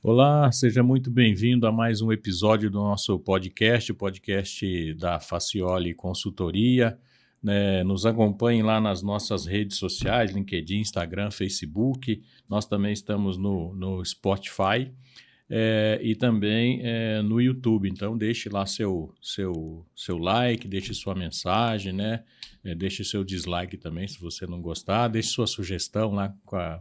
Olá, seja muito bem-vindo a mais um episódio do nosso podcast, o podcast da Facioli Consultoria. Né? Nos acompanhe lá nas nossas redes sociais, LinkedIn, Instagram, Facebook. Nós também estamos no Spotify e também no YouTube. Então, deixe lá seu like, deixe sua mensagem, né? Deixe seu dislike também, se você não gostar. Deixe sua sugestão lá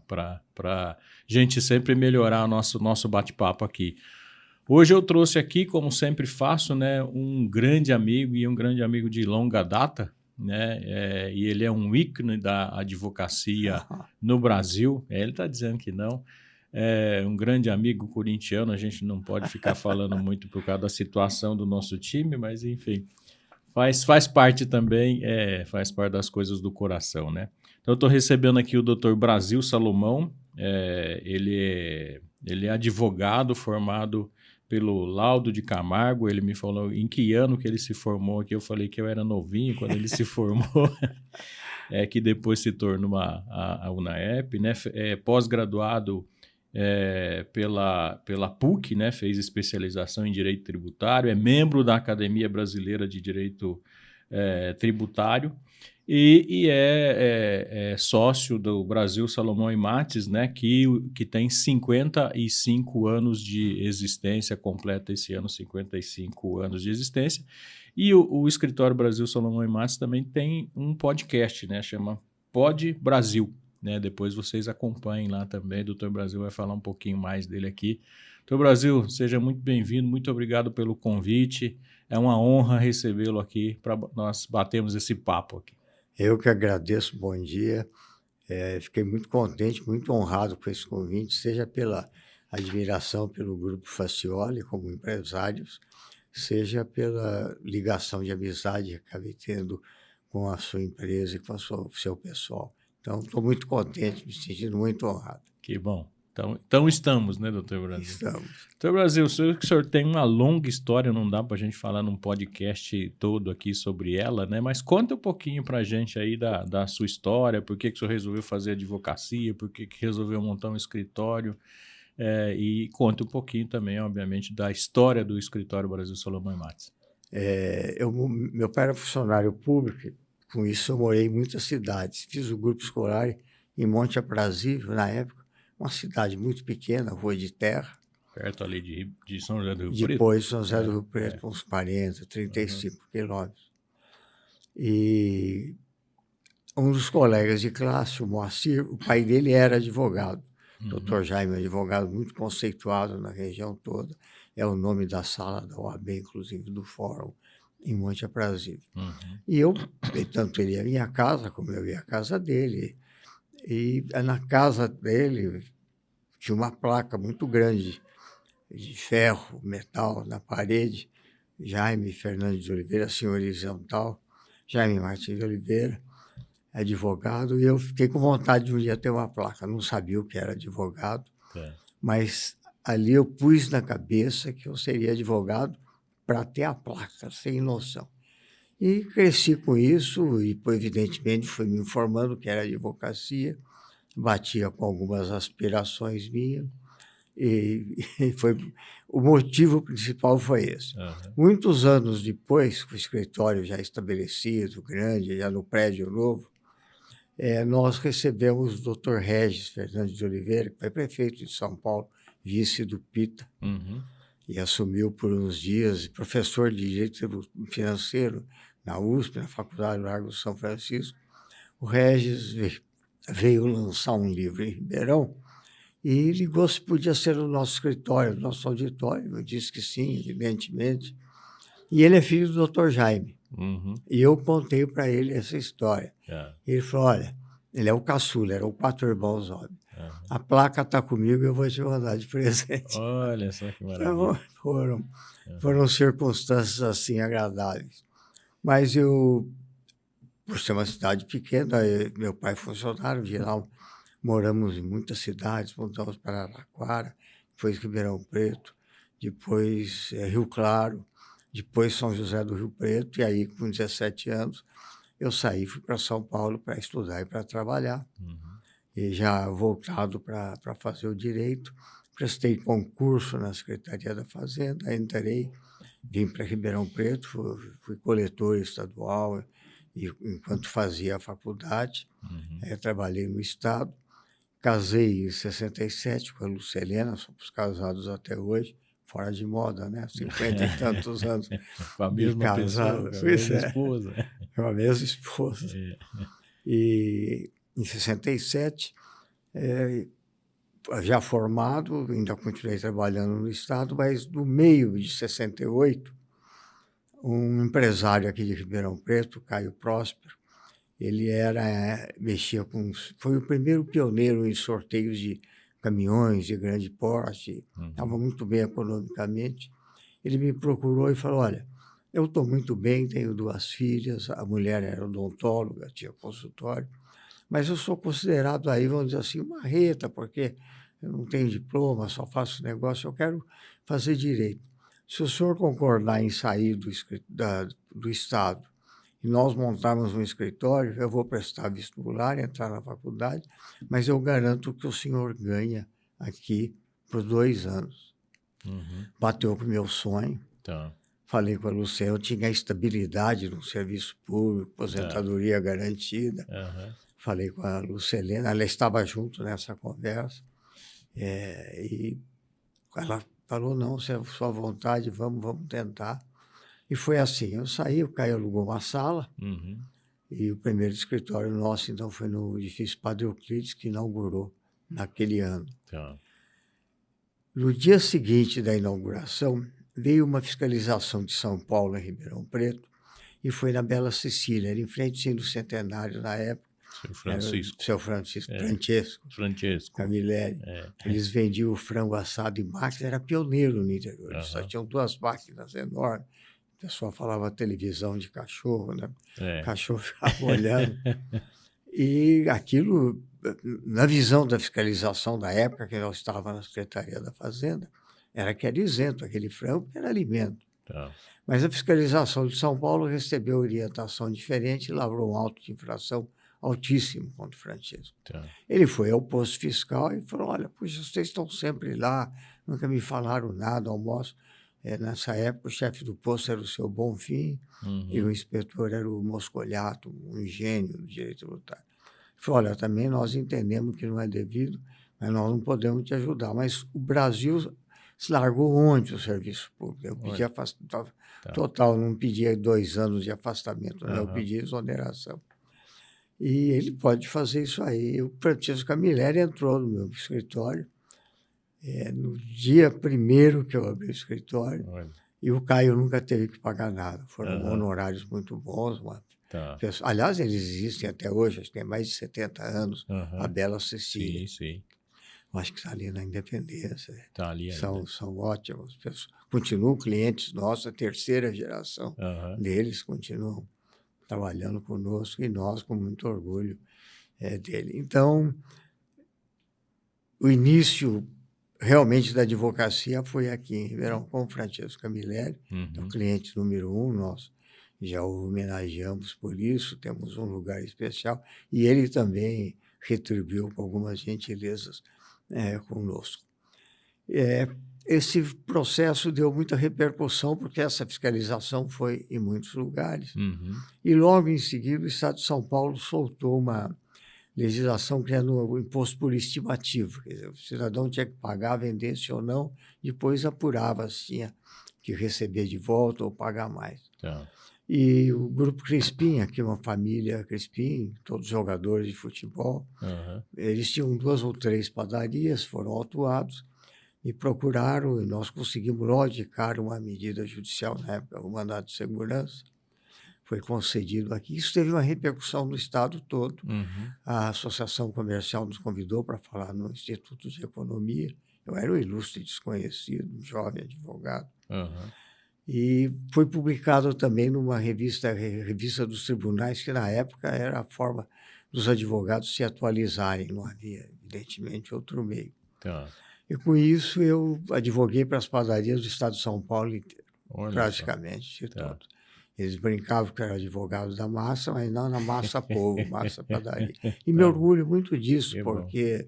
para gente sempre melhorar o nosso bate-papo aqui. Hoje eu trouxe aqui, como sempre faço, né, um grande amigo e um grande amigo de longa data, né? E ele é um ícone da advocacia no Brasil. Ele está dizendo que não. É um grande amigo corintiano, a gente não pode ficar falando muito por causa da situação do nosso time, mas enfim, faz parte também, faz parte das coisas do coração, né? Então eu estou recebendo aqui o Dr. Brasil Salomão, ele é advogado formado pelo Laudo de Camargo. Ele me falou em que ano que ele se formou aqui. Eu falei que eu era novinho quando ele se formou, que depois se tornou a UNAEP, né? Pós-graduado pela PUC, né? Fez especialização em Direito Tributário, é membro da Academia Brasileira de Direito Tributário e é sócio do Brasil Salomão e Mates, né? Que tem 55 anos de existência, completa esse ano 55 anos de existência. E o escritório Brasil Salomão e Mates também tem um podcast, né? Chama Pod Brasil. Né? Depois vocês acompanhem lá também. O Dr. Brasil vai falar um pouquinho mais dele aqui. Dr. Brasil, seja muito bem-vindo. Muito obrigado pelo convite. É uma honra recebê-lo aqui para nós batermos esse papo aqui. Eu que agradeço, bom dia. Fiquei muito contente, muito honrado com esse convite, seja pela admiração pelo Grupo Facioli como empresários, seja pela ligação de amizade que acabei tendo com a sua empresa e com o seu pessoal. Então, estou muito contente, me sentindo muito honrado. Que bom. Então estamos, né, doutor Brasil? Estamos. Doutor Brasil, o senhor tem uma longa história, não dá para a gente falar num podcast todo aqui sobre ela, né? Mas conta um pouquinho para a gente aí da sua história, por que o senhor resolveu fazer advocacia, por que resolveu montar um escritório, e conta um pouquinho também, obviamente, da história do escritório Brasil Salomão e Mates. Meu pai era funcionário público, com isso eu morei em muitas cidades. Fiz o grupo escolar em Monte Aprazível, na época, uma cidade muito pequena, Rua de Terra. Perto ali de São José do Rio Preto? Depois, São José do Rio Preto, uns 40, 35 quilômetros. E um dos colegas de classe, o Moacir, o pai dele era advogado. Dr. Jaime, advogado muito conceituado na região toda. É o nome da sala da OAB, inclusive, do fórum, em Monte Aprazível. E tanto ele ia à minha casa, como eu ia à casa dele. E na casa dele tinha uma placa muito grande de ferro, metal, na parede. Jaime Fernandes de Oliveira, assim, horizontal. Jaime Martins de Oliveira, advogado. E eu fiquei com vontade de um dia ter uma placa. Não sabia o que era advogado, mas ali eu pus na cabeça que eu seria advogado para ter a placa, sem noção. E cresci com isso e, evidentemente, fui me informando que era advocacia, batia com algumas aspirações minhas, e o motivo principal foi esse. Muitos anos depois, com o escritório já estabelecido, grande, já no prédio novo, nós recebemos o Dr. Regis Fernandes de Oliveira, que foi prefeito de São Paulo, vice do Pita, e assumiu por uns dias, professor de Direito Financeiro na USP, na Faculdade Largo São Francisco. O Regis veio lançar um livro em Ribeirão e ligou se podia ser no nosso escritório, no nosso auditório. Eu disse que sim, evidentemente. E ele é filho do Dr. Jaime. E eu contei para ele essa história. Ele falou, olha, ele é o caçula, eram 4 irmãos homens. A placa está comigo, eu vou te mandar de presente. Olha só que maravilha. Então, foram circunstâncias assim agradáveis. Mas por ser uma cidade pequena, meu pai é funcionário geral, moramos em muitas cidades, mudamos para Araraquara, depois Ribeirão Preto, depois Rio Claro, depois São José do Rio Preto, e aí com 17 anos eu saí, fui para São Paulo para estudar e para trabalhar, e já voltado para fazer o direito, prestei concurso na Secretaria da Fazenda, entrei, vim para Ribeirão Preto, fui coletor estadual enquanto fazia a faculdade. Trabalhei no Estado, casei em 67 com a Lucelena, somos casados até hoje, fora de moda, né? 50 e tantos anos com a mesma pessoa, com a mesma esposa. Com a mesma esposa. E em 67, já formado, ainda continuei trabalhando no Estado, mas no meio de 68, um empresário aqui de Ribeirão Preto, Caio Próspero, ele mexia foi o primeiro pioneiro em sorteios de caminhões de grande porte, estava muito bem economicamente. Ele me procurou e falou, olha, eu estou muito bem, tenho 2 filhas, a mulher era odontóloga, tinha consultório, mas eu sou considerado aí, vamos dizer assim, marreta, porque eu não tenho diploma, só faço negócio, eu quero fazer direito. Se o senhor concordar em sair do Estado e nós montarmos um escritório, eu vou prestar vestibular, entrar na faculdade, mas eu garanto que o senhor ganha aqui por 2 anos. Bateu com o meu sonho. Tá. Falei com a Luciana, eu tinha estabilidade no serviço público, aposentadoria garantida. Falei com a Lucelena, ela estava junto nessa conversa. E ela falou, não, se é sua vontade, vamos tentar. E foi assim, eu saí, o Caio alugou uma sala, e o primeiro escritório nosso, então, foi no edifício Padre Euclides, que inaugurou naquele ano. Tá. No dia seguinte da inauguração, veio uma fiscalização de São Paulo, em Ribeirão Preto, e foi na Bela Cecília, era em frente ao Centenário na época. Seu Francesco Camilleri. Eles vendiam o frango assado em máquina, era pioneiro no interior. Eles só tinham 2 máquinas enormes. O pessoal falava televisão de cachorro, né? O cachorro ficava olhando. E aquilo, na visão da fiscalização da época, que nós estávamos na Secretaria da Fazenda, era isento aquele frango, porque era alimento. Tá. Mas a fiscalização de São Paulo recebeu orientação diferente e lavrou um auto de infração altíssimo contra o Francesco. Tá. Ele foi ao posto fiscal e falou, olha, puxa, vocês estão sempre lá, nunca me falaram nada, almoço. Nessa época, o chefe do posto era o seu Bonfim e o inspetor era o Moscoliato, um gênio do direito tributário. Ele falou, olha, também nós entendemos que não é devido, mas nós não podemos te ajudar. Mas o Brasil se largou onde o serviço público? Eu pedi afastamento total, não pedia 2 anos de afastamento, né? Eu pedi exoneração. E ele pode fazer isso aí. O Francisco Camilleri entrou no meu escritório no dia 1º que eu abri o escritório. E o Caio nunca teve que pagar nada. Foram honorários muito bons. Aliás, eles existem até hoje, acho que tem mais de 70 anos, a Bela Cecília. Sim. Eu acho que está ali na Independência. Está ali são ótimos. Continuam clientes nossos, a 3ª geração deles continuam trabalhando conosco e nós com muito orgulho dele. Então, o início realmente da advocacia foi aqui em Ribeirão com o Francesco Camilleri, o cliente número 1 nosso. Já o homenageamos por isso, temos um lugar especial. E ele também retribuiu com algumas gentilezas conosco. Esse processo deu muita repercussão, porque essa fiscalização foi em muitos lugares. E logo em seguida o Estado de São Paulo soltou uma legislação criando o imposto por estimativa. Quer dizer, o cidadão tinha que pagar, vendesse ou não, depois apurava se tinha que receber de volta ou pagar mais. Tá. E o Grupo Crispim, aqui uma família Crispim, todos jogadores de futebol, eles tinham 2 ou 3 padarias, foram autuados e procuraram, e nós conseguimos logo de cara uma medida judicial, na época, o mandado de segurança, foi concedido aqui. Isso teve uma repercussão no estado todo. A Associação Comercial nos convidou para falar no Instituto de Economia. Eu era um ilustre desconhecido, um jovem advogado. E foi publicado também numa revista dos tribunais, que na época era a forma dos advogados se atualizarem, não havia, evidentemente, outro meio. Tá. E com isso eu advoguei para as padarias do estado de São Paulo inteiro, praticamente de todos. Eles brincavam que eu era advogado da massa, mas não na massa povo, massa padaria. E me orgulho muito disso, porque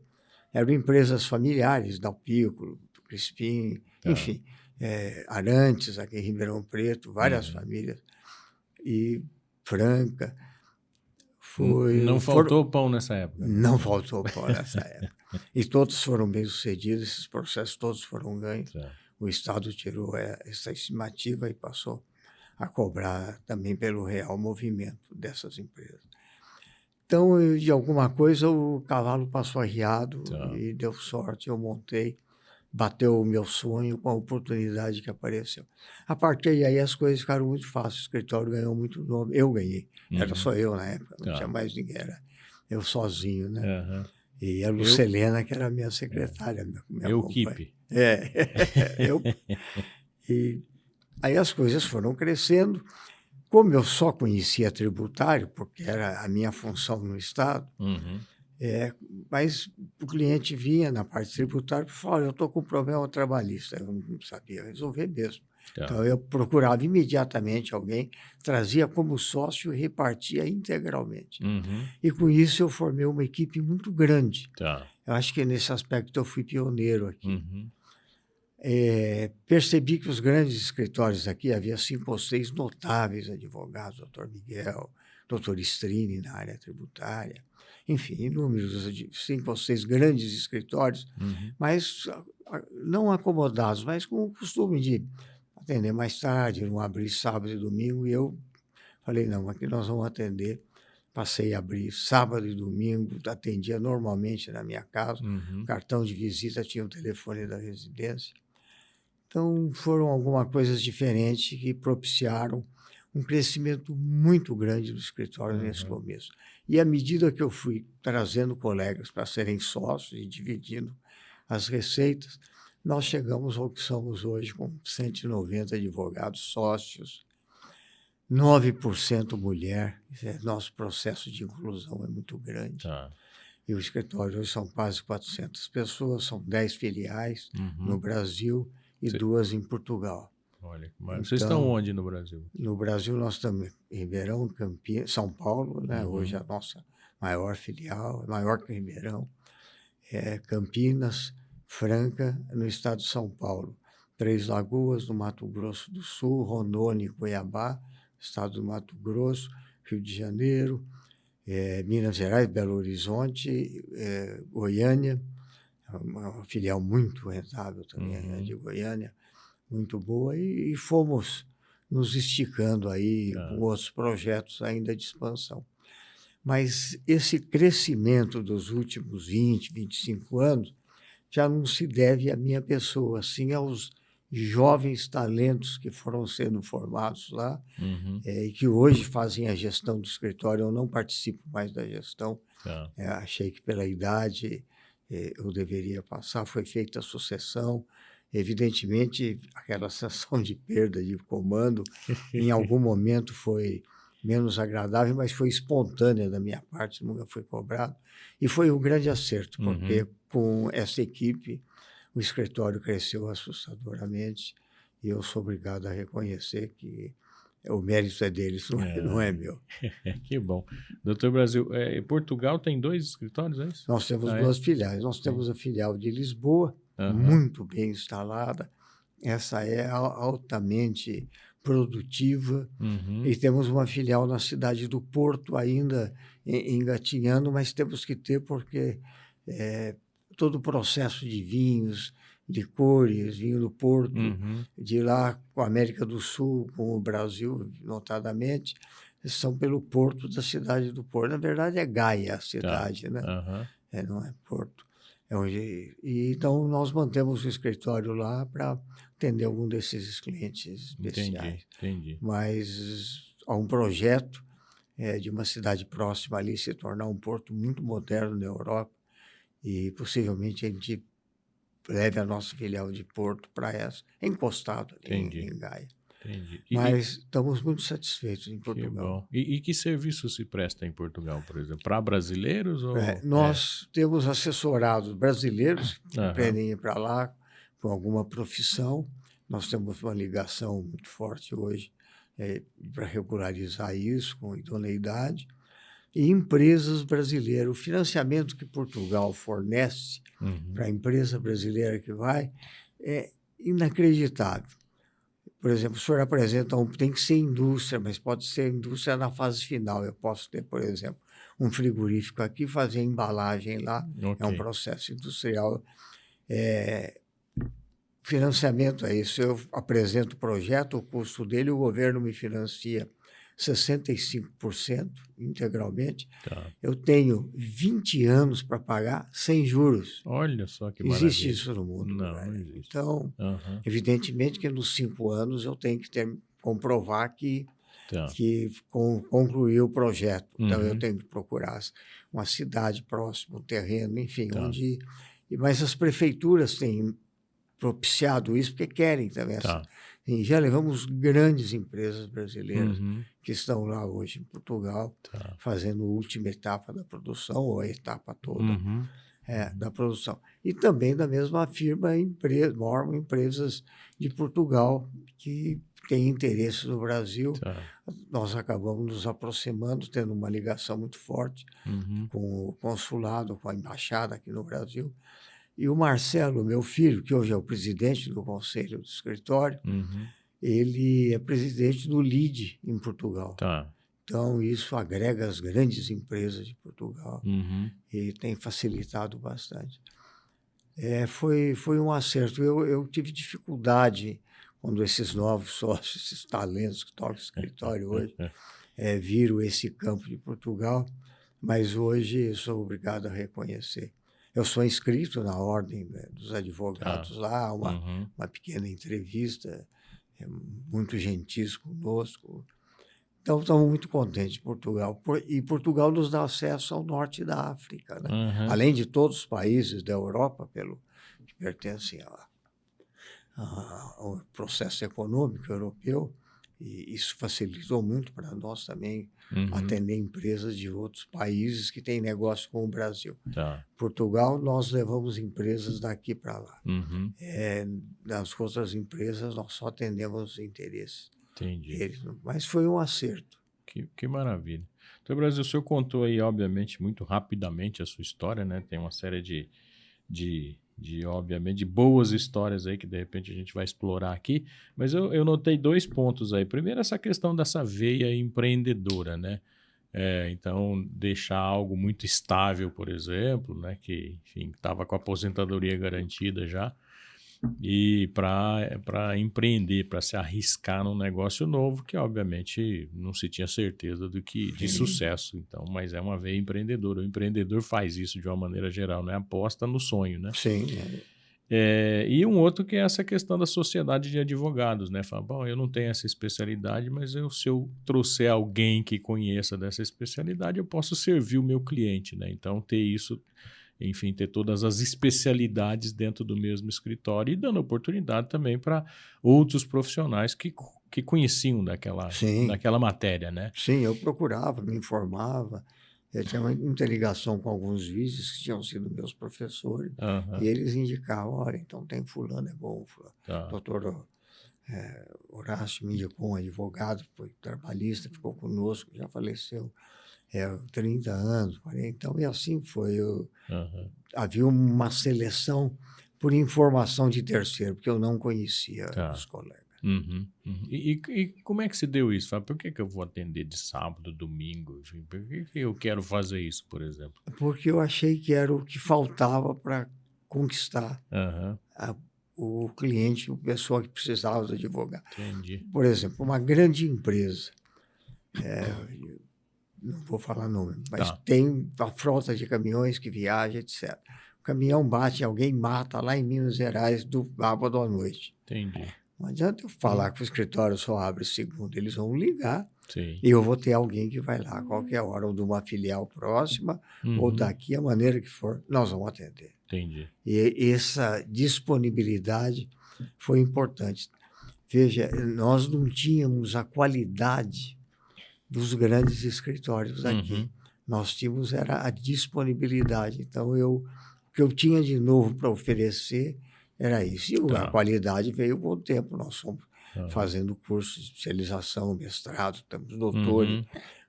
eram empresas familiares, Dalpico, Crispim, enfim, Arantes, aqui em Ribeirão Preto, várias famílias, e Franca. Não faltou pão nessa época? Não faltou pão nessa época. E todos foram bem-sucedidos, esses processos todos foram ganhos. O Estado tirou essa estimativa e passou a cobrar também pelo real movimento dessas empresas. Então, de alguma coisa, o cavalo passou arriado e deu sorte, eu montei, bateu o meu sonho com a oportunidade que apareceu. A partir daí, as coisas ficaram muito fáceis, o escritório ganhou muito nome, eu ganhei, era só eu na época, não tinha mais ninguém, era eu sozinho, né? E a Lucelena, que era a minha secretária, minha Equipe. E aí as coisas foram crescendo. Como eu só conhecia tributário, porque era a minha função no Estado, mas o cliente vinha na parte tributária e falava, olha, eu estou com um problema trabalhista. Eu não sabia resolver mesmo. Então, eu procurava imediatamente alguém, trazia como sócio e repartia integralmente. E, com isso, eu formei uma equipe muito grande. Eu acho que, nesse aspecto, eu fui pioneiro aqui. Percebi que os grandes escritórios aqui, havia 5 ou 6 notáveis advogados, doutor Miguel, doutor Strini na área tributária, enfim, inúmeros, 5 ou 6 grandes escritórios, mas não acomodados, mas com o costume de atender mais tarde, não abrir sábado e domingo, e eu falei, não, aqui nós vamos atender. Passei a abrir sábado e domingo, atendia normalmente na minha casa, cartão de visita, tinha o telefone da residência. Então, foram algumas coisas diferentes que propiciaram um crescimento muito grande do escritório nesse começo. E à medida que eu fui trazendo colegas para serem sócios e dividindo as receitas, nós chegamos ao que somos hoje, com 190 advogados sócios, 9% mulher. Nosso processo de inclusão é muito grande. E o escritório hoje são quase 400 pessoas, são 10 filiais no Brasil e 2 em Portugal. Olha, mas vocês estão onde no Brasil? No Brasil nós estamos em Ribeirão, Campinas, São Paulo, né? Hoje a nossa maior filial, maior que Ribeirão, Campinas, Franca, no estado de São Paulo, Três Lagoas, no Mato Grosso do Sul, Rondônia e Cuiabá, estado do Mato Grosso, Rio de Janeiro, Minas Gerais, Belo Horizonte, Goiânia, uma filial muito rentável também, de Goiânia, muito boa, e fomos nos esticando aí com outros projetos ainda de expansão. Mas esse crescimento dos últimos 20, 25 anos já não se deve à minha pessoa, sim aos jovens talentos que foram sendo formados lá e que hoje fazem a gestão do escritório. Eu não participo mais da gestão, achei que pela idade eu deveria passar, foi feita a sucessão. Evidentemente, aquela sensação de perda de comando, em algum momento foi menos agradável, mas foi espontânea da minha parte, nunca foi cobrado. E foi um grande acerto, porque com essa equipe o escritório cresceu assustadoramente e eu sou obrigado a reconhecer que o mérito é deles, não é meu. Que bom. Doutor Brasil, Portugal tem 2 escritórios, é isso? Nós temos 2 filiais. Nós temos a filial de Lisboa, muito bem instalada. Essa é altamente produtiva. E temos uma filial na cidade do Porto, ainda engatinhando, mas temos que ter porque todo o processo de vinhos, licores, vinho do Porto, de lá com a América do Sul, com o Brasil, notadamente, são pelo porto da cidade do Porto. Na verdade, é Gaia a cidade, né? Não é Porto. Então, nós mantemos o escritório lá para atender algum desses clientes especiais. Entendi. Mas há um projeto de uma cidade próxima ali se tornar um porto muito moderno na Europa e possivelmente a gente leve a nossa filial de Porto para essa, encostado em Gaia. Mas estamos muito satisfeitos em Portugal. Que bom. E que serviço se presta em Portugal, por exemplo? Para brasileiros? Nós temos assessorados brasileiros que pretendem ir para lá com alguma profissão. Nós temos uma ligação muito forte hoje para regularizar isso com idoneidade. e empresas brasileiras. O financiamento que Portugal fornece para a empresa brasileira que vai é inacreditável. Por exemplo, o senhor apresenta tem que ser indústria, mas pode ser indústria na fase final. Eu posso ter, por exemplo, um frigorífico aqui, fazer embalagem lá, é um processo industrial. Financiamento é isso, eu apresento o projeto, o custo dele, o governo me financia 65% integralmente. Tá. Eu tenho 20 anos para pagar sem juros. Olha só que maravilha. Existe isso no mundo? Não existe. Então, evidentemente que nos 5 anos eu tenho que comprovar que concluiu o projeto. Então, eu tenho que procurar uma cidade próxima, um terreno, enfim, onde... Mas as prefeituras têm propiciado isso porque querem também. E já levamos grandes empresas brasileiras que estão lá hoje em Portugal, fazendo a última etapa da produção, ou a etapa toda da produção. E também da mesma firma, empresas de Portugal que têm interesse no Brasil. Nós acabamos nos aproximando, tendo uma ligação muito forte com o consulado, com a embaixada aqui no Brasil. E o Marcelo, meu filho, que hoje é o presidente do conselho do escritório, ele é presidente do LIDE em Portugal. Então, isso agrega as grandes empresas de Portugal e tem facilitado bastante. Foi um acerto. Eu tive dificuldade quando esses novos sócios, esses talentos que tocam o escritório hoje, viram esse campo de Portugal, mas hoje eu sou obrigado a reconhecer. Eu sou inscrito na Ordem dos Advogados lá, uma pequena entrevista, muito gentis conosco. Então, estamos muito contentes de Portugal. E Portugal nos dá acesso ao norte da África, né? Além de todos os países da Europa, que pertencem ao processo econômico europeu, e isso facilitou muito para nós também atender empresas de outros países que têm negócio com o Brasil. Portugal, nós levamos empresas daqui para lá. Nas outras empresas, nós só atendemos os interesses. Entendi. Mas foi um acerto. Que maravilha. Então, Brasil, o senhor contou aí, obviamente, muito rapidamente a sua história, né? Tem uma série obviamente, de boas histórias aí que, de repente, a gente vai explorar aqui. Mas eu notei 2 pontos aí. Primeiro, essa questão dessa veia empreendedora, né? Então, deixar algo muito estável, por exemplo, né? Que, enfim, estava com a aposentadoria garantida já. E para empreender, para se arriscar num negócio novo que, obviamente, não se tinha certeza de sucesso. Então, mas é uma veia empreendedora. O empreendedor faz isso de uma maneira geral, né? Aposta no sonho, né? Sim. E um outro que é essa questão da sociedade de advogados, né? Fala, bom, eu não tenho essa especialidade, mas se eu trouxer alguém que conheça dessa especialidade, eu posso servir o meu cliente, né? Então, ter isso... Enfim, ter todas as especialidades dentro do mesmo escritório e dando oportunidade também para outros profissionais que conheciam daquela matéria, né? Sim, eu procurava, me informava. Eu tinha muita ligação com alguns vices que tinham sido meus professores. E eles indicavam, olha, então tem fulano, é bom. Doutor Horácio me indicou um advogado, foi trabalhista, ficou conosco, já faleceu. 30 anos, 40, então, e assim foi. Havia uma seleção por informação de terceiro, porque eu não conhecia os colegas. E como é que se deu isso? Por que eu vou atender de sábado, domingo? Por que eu quero fazer isso, por exemplo? Porque eu achei que era o que faltava para conquistar o cliente, a pessoa que precisava do advogado. Entendi. Por exemplo, uma grande empresa... não vou falar nome, mas tem a frota de caminhões que viaja, etc. O caminhão bate em alguém, mata lá em Minas Gerais do sábado à noite. Entendi. Não adianta eu falar que o escritório só abre segunda, eles vão ligar. Sim. E eu vou ter alguém que vai lá a qualquer hora, ou de uma filial próxima, ou daqui, a maneira que for, nós vamos atender. Entendi. E essa disponibilidade foi importante. Veja, nós não tínhamos a qualidade dos grandes escritórios aqui. Nós tínhamos era a disponibilidade. Então, o que eu tinha de novo para oferecer era isso. E a qualidade veio com o tempo. Nós fomos fazendo curso de especialização, mestrado, temos doutores,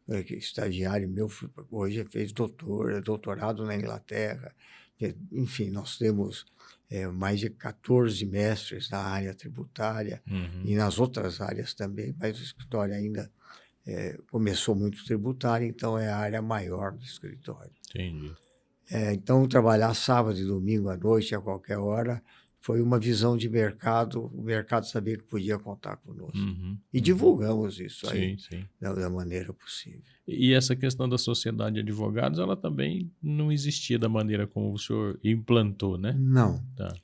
estagiário meu, hoje fez doutorado na Inglaterra. Enfim, nós temos mais de 14 mestres na área tributária e nas outras áreas também, mas o escritório ainda começou muito tributário, então é a área maior do escritório. Entendi. Então, trabalhar sábado e domingo à noite, a qualquer hora, foi uma visão de mercado. O mercado sabia que podia contar conosco. E divulgamos isso aí da maneira possível. E essa questão da sociedade de advogados, ela também não existia da maneira como o senhor implantou, né? Não. Tá.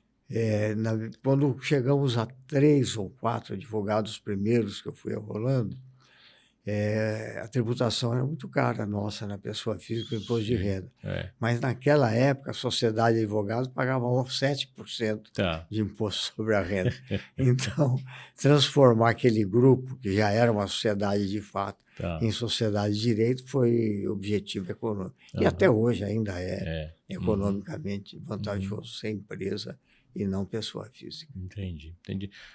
Quando chegamos a 3 ou 4 advogados primeiros que eu fui enrolando, a tributação era muito cara nossa na pessoa física, o imposto de renda. Mas naquela época a sociedade de advogados pagava 7% de imposto sobre a renda. Então, transformar aquele grupo, que já era uma sociedade de fato, em sociedade de direito, foi objetivo econômico. E até hoje ainda é economicamente vantajoso ser empresa e não pessoa física. Entendi.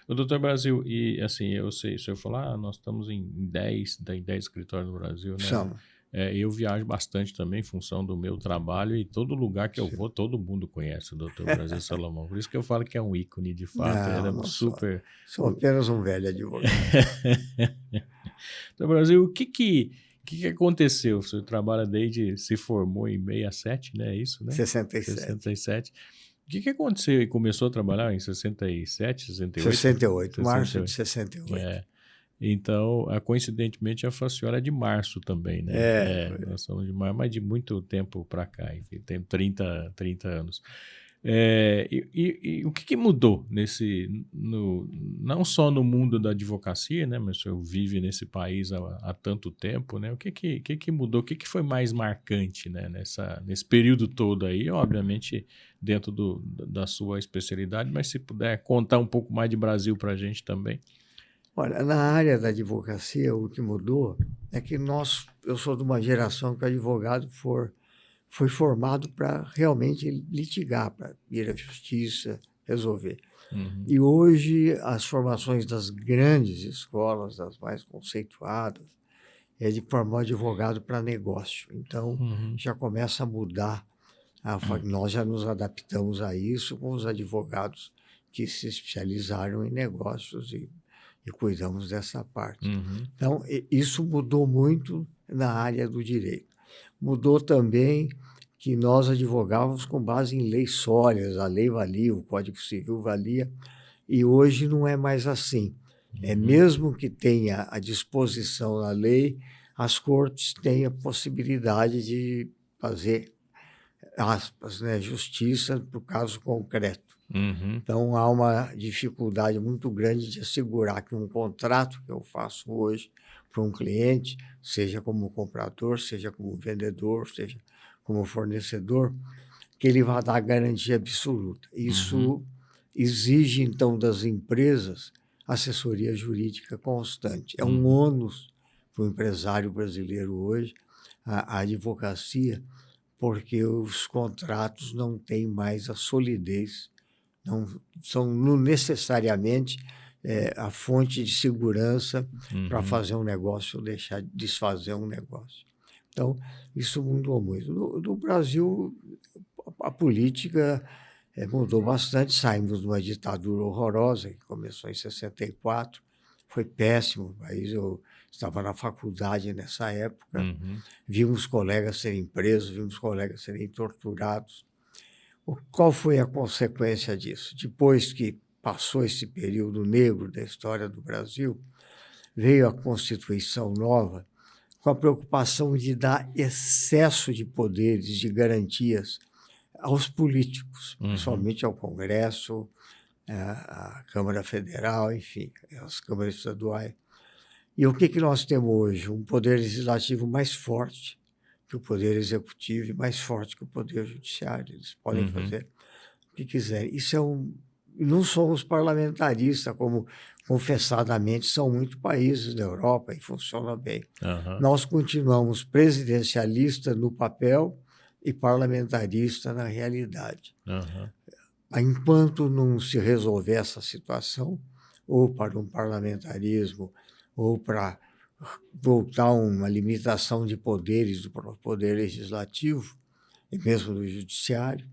Doutor Brasil, e assim, eu sei, o senhor falou, nós estamos em 10 escritórios no Brasil, né? Somos. Eu viajo bastante também em função do meu trabalho e todo lugar que eu vou, todo mundo conhece o Dr. Brasil Salomão. Por isso que eu falo que é um ícone, de fato. Não sou apenas um velho advogado. Dr. Brasil, o que aconteceu? O senhor trabalha se formou em 67, né? É isso, né? 67. O que aconteceu e começou a trabalhar em 67, 68? 68, março de 68. Então, coincidentemente, a Faciola é de março também, né? Nós somos de março, mas de muito tempo para cá, enfim, tem 30 anos. E o que mudou não só no mundo da advocacia, né? Mas o senhor vive nesse país há tanto tempo, né? O que mudou? O que foi mais marcante, né? Nesse período todo aí? Obviamente, dentro da sua especialidade, mas se puder contar um pouco mais de Brasil para a gente também. Olha, na área da advocacia, o que mudou é que eu sou de uma geração que o advogado foi formado para realmente litigar, para ir à justiça, resolver. E hoje as formações das grandes escolas, das mais conceituadas, é de formar advogado para negócio. Então, já começa a mudar. Nós já nos adaptamos a isso com os advogados que se especializaram em negócios e cuidamos dessa parte. Então, isso mudou muito na área do direito. Mudou também que nós advogávamos com base em leis sólidas, a lei valia, o Código Civil valia, e hoje não é mais assim. Mesmo que tenha a disposição na lei, as cortes têm a possibilidade de fazer, aspas, né, justiça para o caso concreto. Então, há uma dificuldade muito grande de assegurar que um contrato que eu faço hoje para um cliente, seja como comprador, seja como vendedor, seja como fornecedor, que ele vai dar garantia absoluta. Isso exige, então, das empresas assessoria jurídica constante. É um ônus para o empresário brasileiro hoje, a advocacia, porque os contratos não têm mais a solidez, não são necessariamente a fonte de segurança para fazer um negócio ou desfazer um negócio. Então, isso mudou muito. No Brasil, a política mudou bastante. Saímos de uma ditadura horrorosa, que começou em 64. Foi péssimo o país. Eu estava na faculdade nessa época. Vimos colegas serem presos, vimos colegas serem torturados. Qual foi a consequência disso? Depois que passou esse período negro da história do Brasil, veio a Constituição nova com a preocupação de dar excesso de poderes, de garantias aos políticos, principalmente ao Congresso, à Câmara Federal, enfim, às câmaras estaduais. E o que nós temos hoje? Um poder legislativo mais forte que o poder executivo e mais forte que o poder judiciário. Eles podem fazer o que quiserem. Não somos parlamentaristas, como confessadamente são muitos países da Europa e funciona bem. Nós continuamos presidencialista no papel e parlamentarista na realidade. Enquanto não se resolver essa situação, ou para um parlamentarismo, ou para voltar a uma limitação de poderes do poder legislativo e mesmo do judiciário,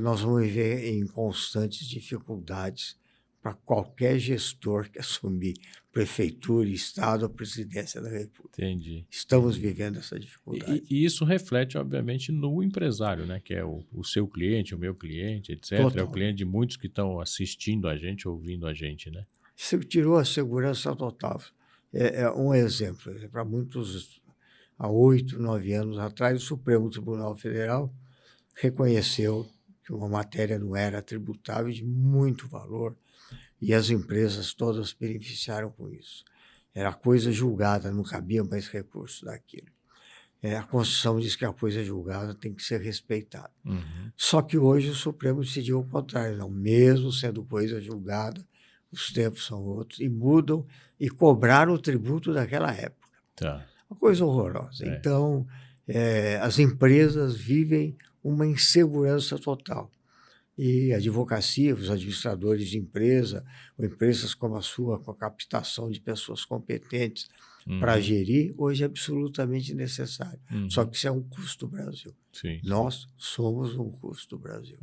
nós vamos viver em constantes dificuldades para qualquer gestor que assumir prefeitura, Estado ou presidência da República. Entendi. Estamos vivendo essa dificuldade. E isso reflete, obviamente, no empresário, né? Que é o seu cliente, o meu cliente, etc. Total. É o cliente de muitos que estão assistindo a gente, ouvindo a gente, né? Você tirou a segurança total. É um exemplo. Para muitos, há 8, 9 anos atrás, o Supremo Tribunal Federal reconheceu que uma matéria não era tributável de muito valor e as empresas todas beneficiaram com isso. Era coisa julgada, não cabia mais recurso daquilo. A Constituição diz que a coisa julgada tem que ser respeitada. Uhum. Só que hoje o Supremo decidiu o contrário. Não, mesmo sendo coisa julgada, os tempos são outros e mudam e cobraram o tributo daquela época. Tá. Uma coisa horrorosa. Então, as empresas vivem uma insegurança total. E a advocacia, os administradores de empresa, ou empresas como a sua, com a captação de pessoas competentes para gerir, hoje é absolutamente necessário. Só que isso é um custo do Brasil. Sim. Nós somos um custo do Brasil.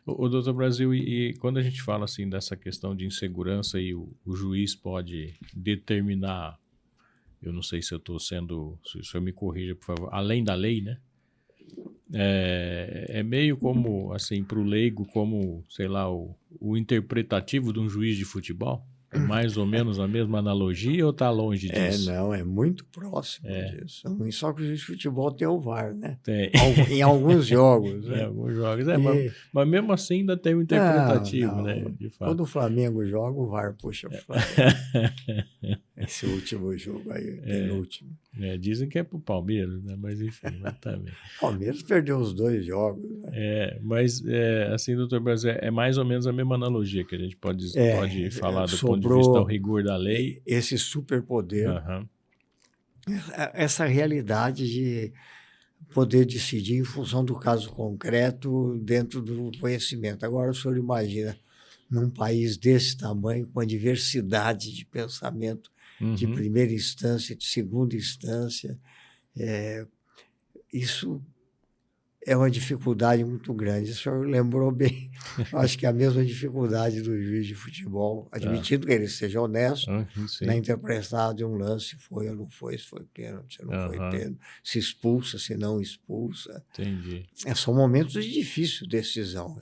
O doutor Brasil, e quando a gente fala assim dessa questão de insegurança e o juiz pode determinar, eu não sei se eu estou sendo, se o senhor me corrija, por favor, além da lei, né? É meio como, assim, para o leigo, como, sei lá, o interpretativo de um juiz de futebol? É mais ou menos a mesma analogia ou está longe disso? Não, é muito próximo disso. Só que o juiz de futebol tem o VAR, né? Tem. Em alguns jogos. Em alguns jogos. Mas mesmo assim ainda tem um interpretativo, né? De fato. Quando o Flamengo joga, o VAR puxa o Flamengo. Esse último jogo aí, penúltimo. Dizem que é pro Palmeiras, né? Mas enfim, mas também. Palmeiras perdeu os 2 jogos. Né? Mas assim, doutor Brasil, é mais ou menos a mesma analogia que a gente pode falar do ponto de vista do rigor da lei. Esse superpoder, essa realidade de poder decidir em função do caso concreto dentro do conhecimento. Agora o senhor imagina, num país desse tamanho, com a diversidade de pensamento, de primeira instância, de segunda instância, isso é uma dificuldade muito grande. O senhor lembrou bem, acho que é a mesma dificuldade do juiz de futebol, admitindo que ele seja honesto na interpretação de um lance, foi ou não foi, se foi pênalti, se não foi pênalti, se expulsa, se não expulsa. Entendi. São momentos de difícil decisão.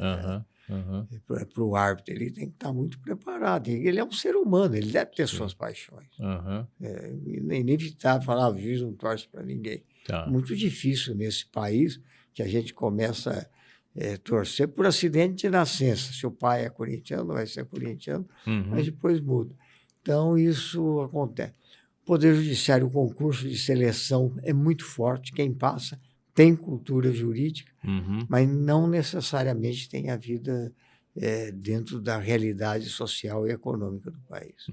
Para o árbitro, ele tem que estar muito preparado. Ele é um ser humano, ele deve ter suas paixões. É inevitável falar, o juiz não torce para ninguém. Muito difícil nesse país que a gente começa a torcer por acidente de nascença. Se o pai é corintiano, vai ser corintiano, mas depois muda. Então, isso acontece. O Poder Judiciário, o concurso de seleção é muito forte. Quem passa tem cultura jurídica, mas não necessariamente tem a vida dentro da realidade social e econômica do país.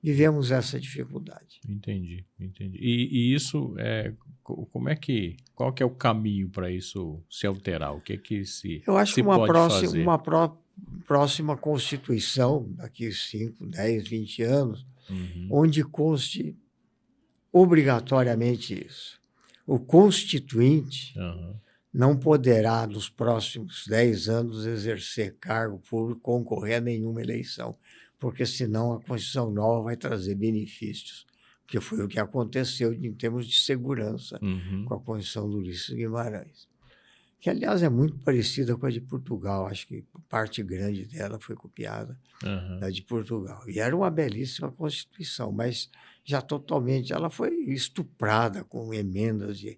Vivemos essa dificuldade. Entendi. E isso, qual que é o caminho para isso se alterar? O que é que se Eu acho que uma próxima Constituição, daqui 5, 10, 20 anos, onde conste obrigatoriamente isso. O constituinte não poderá, nos próximos 10 anos, exercer cargo público, concorrer a nenhuma eleição, porque senão a Constituição nova vai trazer benefícios, que foi o que aconteceu em termos de segurança com a Constituição do Ulisses Guimarães, que, aliás, é muito parecida com a de Portugal. Acho que parte grande dela foi copiada da de Portugal. E era uma belíssima Constituição, mas já totalmente, ela foi estuprada com emendas de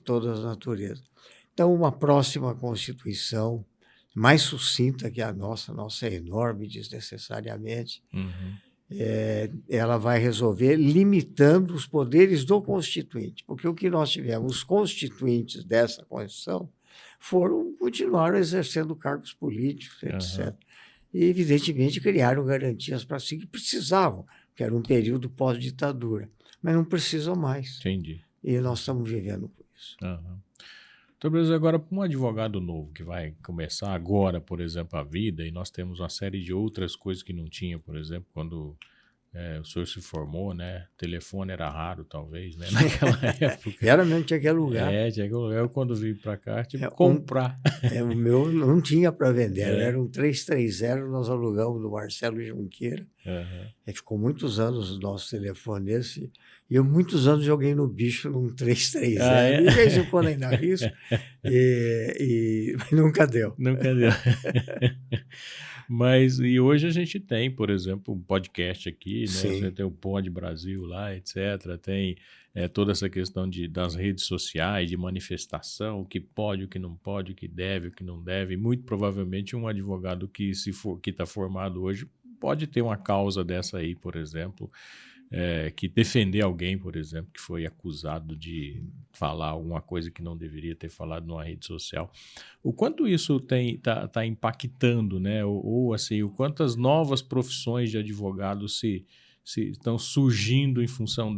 todas as naturezas. Então, uma próxima Constituição, mais sucinta que a nossa é enorme desnecessariamente, ela vai resolver limitando os poderes do Constituinte, porque o que nós tivemos, os constituintes dessa Constituição, continuaram exercendo cargos políticos, etc. E, evidentemente, criaram garantias para si que precisavam, que era um período pós-ditadura, mas não precisam mais. Entendi. E nós estamos vivendo com isso. Então, Brasil, agora, para um advogado novo que vai começar agora, por exemplo, a vida, e nós temos uma série de outras coisas que não tinha, por exemplo, quando o senhor se formou, né? O telefone era raro, talvez, né? Naquela época. Era mesmo, tinha que alugar. Tinha que alugar. Eu, quando vim para cá, tive que comprar. O meu não tinha para vender, era um 330, nós alugamos do Marcelo Junqueira. Ficou muitos anos o nosso telefone esse. E eu, muitos anos, joguei no bicho num 330. De vez em quando ainda risco. Mas nunca deu. Nunca deu. Mas, e hoje a gente tem, por exemplo, um podcast aqui, né? Você tem o Pod Brasil lá, etc. Tem toda essa questão das redes sociais, de manifestação, o que pode, o que não pode, o que deve, o que não deve. Muito provavelmente um advogado que está formado hoje pode ter uma causa dessa aí, por exemplo, que defender alguém, por exemplo, que foi acusado de falar alguma coisa que não deveria ter falado numa rede social. O quanto isso tá impactando, né? Ou assim, o quantas novas profissões de advogados se estão surgindo em função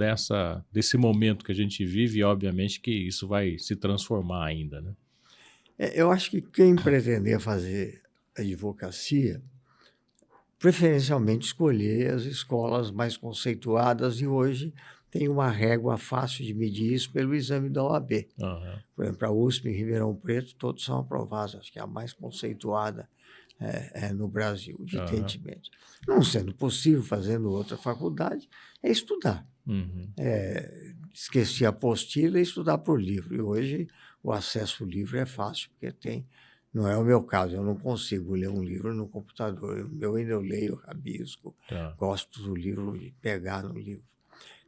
desse momento que a gente vive, e obviamente que isso vai se transformar ainda, né? Eu acho que quem pretender fazer advocacia, preferencialmente escolher as escolas mais conceituadas, e hoje tem uma régua fácil de medir isso pelo exame da OAB. Por exemplo, a USP em Ribeirão Preto, todos são aprovados, acho que é a mais conceituada no Brasil, evidentemente. Não sendo possível, fazendo outra faculdade, é estudar. Esqueci a apostila e estudar por livro. E hoje o acesso ao livro é fácil, porque não é o meu caso, eu não consigo ler um livro no computador. Eu ainda leio, rabisco, gosto do livro, de pegar no livro.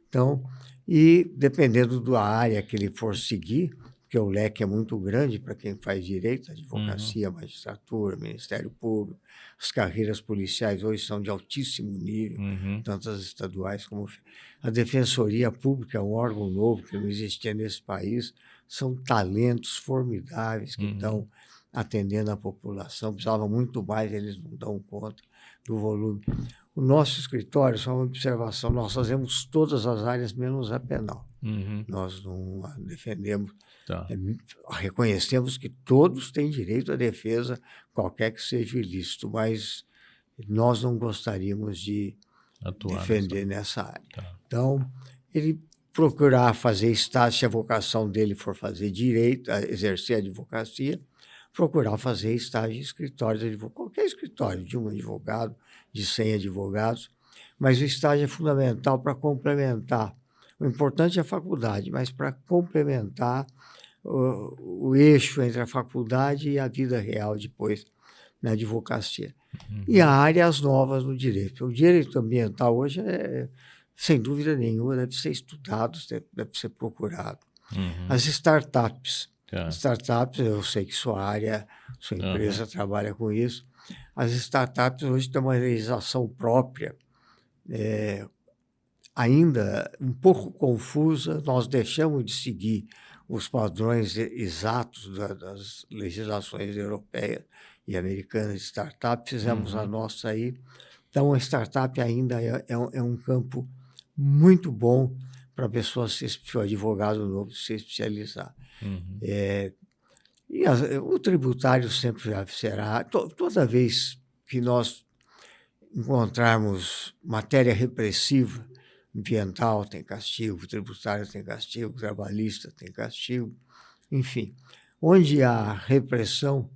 Então, e dependendo da área que ele for seguir, porque o leque é muito grande para quem faz direito, advocacia, magistratura, Ministério Público, as carreiras policiais hoje são de altíssimo nível, tanto as estaduais como a Defensoria Pública, um órgão novo que não existia nesse país, são talentos formidáveis que estão atendendo a população, precisava muito mais, eles não dão conta do volume. O nosso escritório, só uma observação, nós fazemos todas as áreas menos a penal. Nós não a defendemos, reconhecemos que todos têm direito à defesa, qualquer que seja o ilícito, mas nós não gostaríamos de defender nessa área. Então, ele procurar fazer estágio, se a vocação dele for fazer direito, exercer a advocacia, procurar fazer estágio em escritório de advogado, qualquer escritório de um advogado, de 100 advogados, mas o estágio é fundamental para complementar. O importante é a faculdade, mas para complementar o eixo entre a faculdade e a vida real depois na advocacia. E há áreas novas no direito. O direito ambiental hoje sem dúvida nenhuma, deve ser estudado, deve ser procurado. As startups. Startups, eu sei que sua área, sua empresa trabalha com isso. As startups hoje têm uma legislação própria, ainda um pouco confusa. Nós deixamos de seguir os padrões exatos das legislações europeias e americanas de startup, fizemos a nossa aí. Então, a startup ainda é um campo muito bom para a pessoa, o advogado novo, se especializar. E o tributário sempre será, toda vez que nós encontrarmos matéria repressiva, ambiental tem castigo, tributário tem castigo, trabalhista tem castigo, enfim. Onde há repressão,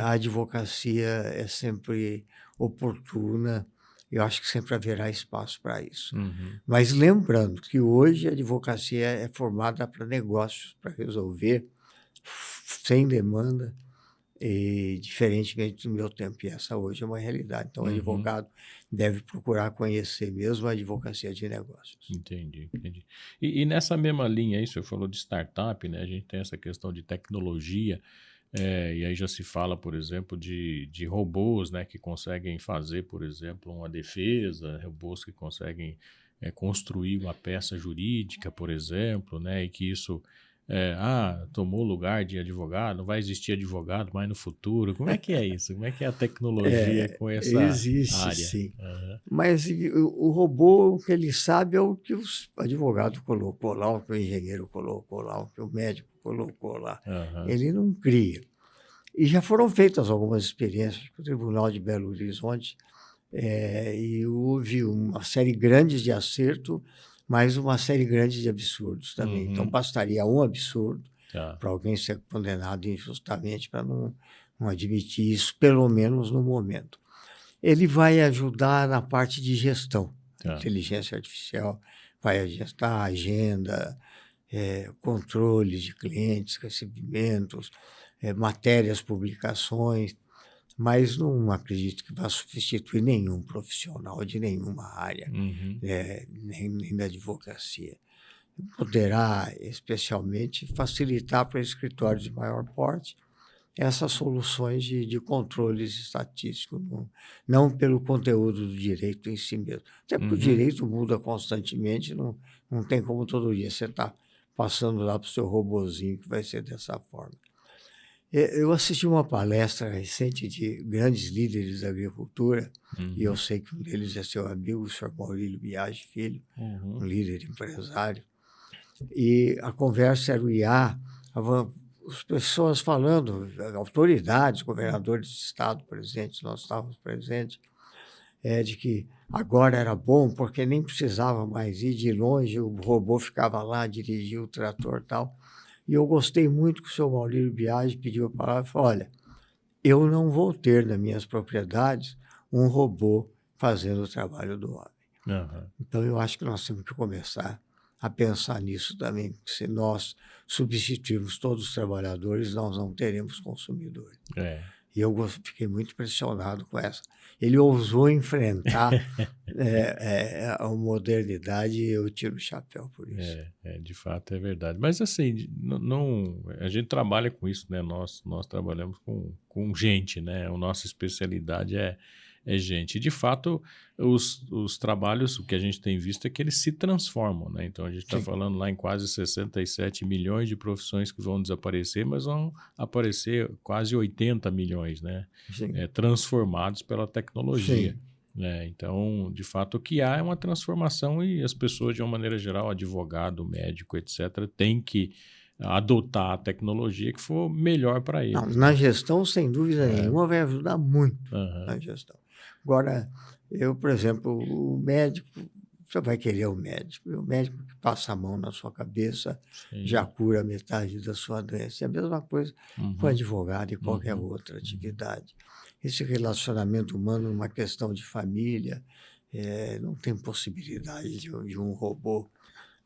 a advocacia é sempre oportuna. Eu acho que sempre haverá espaço para isso. Mas lembrando que hoje a advocacia é formada para negócios, para resolver sem demanda, e diferentemente do meu tempo. E essa hoje é uma realidade. Então, o advogado deve procurar conhecer mesmo a advocacia de negócios. Entendi. E nessa mesma linha aí, o senhor falou de startup, né? A gente tem essa questão de tecnologia. E aí já se fala, por exemplo, de robôs, né, que conseguem fazer, por exemplo, uma defesa, robôs que conseguem construir uma peça jurídica, por exemplo, né, e que isso tomou lugar de advogado, não vai existir advogado mais no futuro. Como é que é isso? Como é que é a tecnologia com essa existe, área? Sim. Mas o robô, o que ele sabe é o que o advogado colocou lá, o que o engenheiro colocou lá, o que o médico colocou lá. Ele não cria. E já foram feitas algumas experiências. O Tribunal de Belo Horizonte E houve uma série grande de acerto, mas uma série grande de absurdos também. Uhum. Então, bastaria um absurdo Tá. para alguém ser condenado injustamente para não admitir isso, pelo menos no momento. Ele vai ajudar na parte de gestão. A inteligência artificial vai ajustar a agenda, controles de clientes, recebimentos, matérias, publicações, mas não acredito que vá substituir nenhum profissional de nenhuma área, Uhum. nem da advocacia. Poderá, especialmente, facilitar para escritórios de maior porte essas soluções de controles estatísticos, não pelo conteúdo do direito em si mesmo. Até porque o direito muda constantemente, não tem como todo dia você estar passando lá para o seu robozinho que vai ser dessa forma. Eu assisti uma palestra recente de grandes líderes da agricultura, e eu sei que um deles é seu amigo, o senhor Maurílio Biagi Filho, um líder empresário, e a conversa era o IA, as pessoas falando, autoridades, governadores de estado presentes, nós estávamos presentes, de que agora era bom porque nem precisava mais ir de longe, o robô ficava lá, dirigia o trator e tal. E eu gostei muito que o senhor Maurílio Biagi pediu a palavra e falou, olha, eu não vou ter nas minhas propriedades um robô fazendo o trabalho do homem. Uhum. Então, eu acho que nós temos que começar a pensar nisso também, porque se nós substituirmos todos os trabalhadores, nós não teremos consumidores. E eu fiquei muito impressionado com essa. Ele ousou enfrentar a modernidade e eu tiro o chapéu por isso. De fato é verdade. Mas assim, a gente trabalha com isso, né? Nós trabalhamos com gente, né? A nossa especialidade é gente. De fato, os trabalhos, o que a gente tem visto é que eles se transformam, né? Então, a gente está falando lá em quase 67 milhões de profissões que vão desaparecer, mas vão aparecer quase 80 milhões, né? Transformados pela tecnologia. Então, de fato, o que há é uma transformação e as pessoas, de uma maneira geral, advogado, médico, etc., têm que adotar a tecnologia que for melhor para eles. Não, na gestão, sem dúvida nenhuma, vai ajudar muito na gestão. Agora, eu, por exemplo, o médico, você vai querer o médico que passa a mão na sua cabeça já cura metade da sua doença. É a mesma coisa com o advogado e qualquer outra atividade. Esse relacionamento humano, uma questão de família, não tem possibilidade de um robô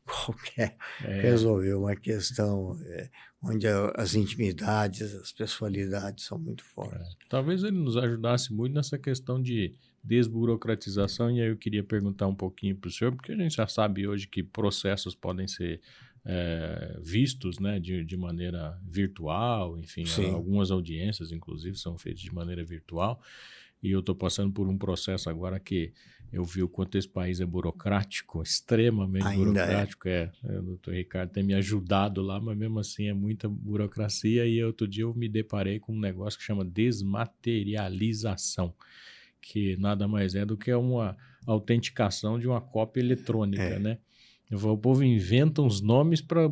qualquer resolver uma questão onde as intimidades, as pessoalidades são muito fortes. Talvez ele nos ajudasse muito nessa questão de desburocratização, e aí eu queria perguntar um pouquinho para o senhor, porque a gente já sabe hoje que processos podem ser vistos, né, de maneira virtual, enfim, algumas audiências, inclusive, são feitas de maneira virtual, e eu estou passando por um processo agora que eu vi o quanto esse país é burocrático, extremamente burocrático. O doutor Ricardo tem me ajudado lá, mas mesmo assim é muita burocracia, e outro dia eu me deparei com um negócio que chama desmaterialização, que nada mais é do que uma autenticação de uma cópia eletrônica, né? O povo inventa uns nomes para